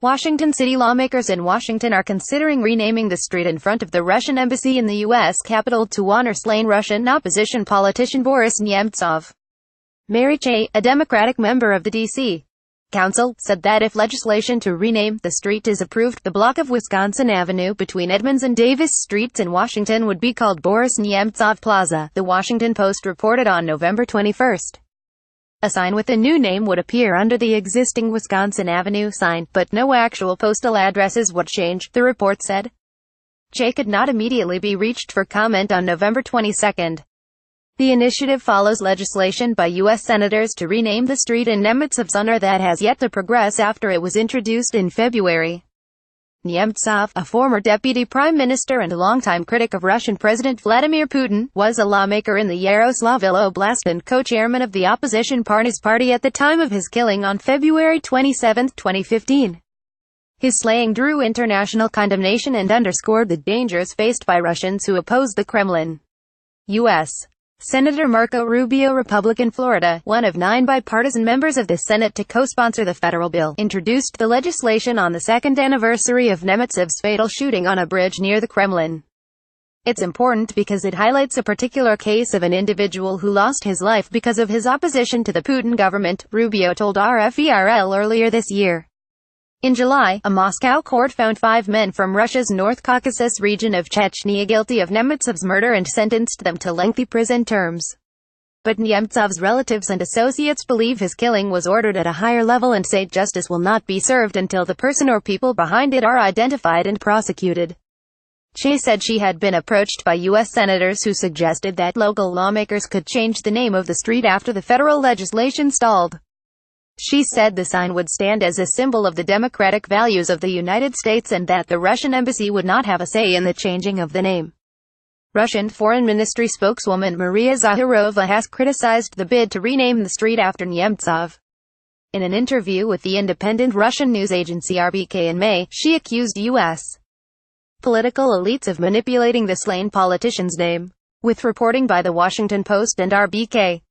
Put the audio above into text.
Washington city lawmakers in Washington are considering renaming the street in front of the Russian embassy in the U.S. Capitol to honor slain Russian opposition politician Boris Nemtsov. Mary Cheh, a Democratic member of the D.C. Council, said that if legislation to rename the street is approved, the block of Wisconsin Avenue between Edmonds and Davis streets in Washington would be called Boris Nemtsov Plaza, The Washington Post reported on November 21. A sign with the new name would appear under the existing Wisconsin Avenue sign, but no actual postal addresses would change, the report said. Cheh could not immediately be reached for comment on November 22. The initiative follows legislation by U.S. senators to rename the street in Nemtsov's honor that has yet to progress after it was introduced in February. Nemtsov, a former deputy prime minister and a longtime critic of Russian President Vladimir Putin, was a lawmaker in the Yaroslavl Oblast and co-chairman of the opposition party's party at the time of his killing on February 27, 2015. His slaying drew international condemnation and underscored the dangers faced by Russians who oppose the Kremlin. U.S. Senator Marco Rubio, Republican Florida, one of 9 bipartisan members of the Senate to co-sponsor the federal bill, introduced the legislation on the second anniversary of Nemtsov's fatal shooting on a bridge near the Kremlin. It's important because it highlights a particular case of an individual who lost his life because of his opposition to the Putin government, Rubio told RFERL earlier this year. In July, a Moscow court found 5 men from Russia's North Caucasus region of Chechnya guilty of Nemtsov's murder and sentenced them to lengthy prison terms. But Nemtsov's relatives and associates believe his killing was ordered at a higher level and say justice will not be served until the person or people behind it are identified and prosecuted. Cheh said she had been approached by U.S. senators who suggested that local lawmakers could change the name of the street after the federal legislation stalled. She said the sign would stand as a symbol of the democratic values of the United States and that the Russian embassy would not have a say in the changing of the name. Russian Foreign Ministry spokeswoman Maria Zakharova has criticized the bid to rename the street after Nemtsov. In an interview with the independent Russian news agency RBK in May, she accused U.S. political elites of manipulating the slain politician's name. With reporting by The Washington Post and RBK.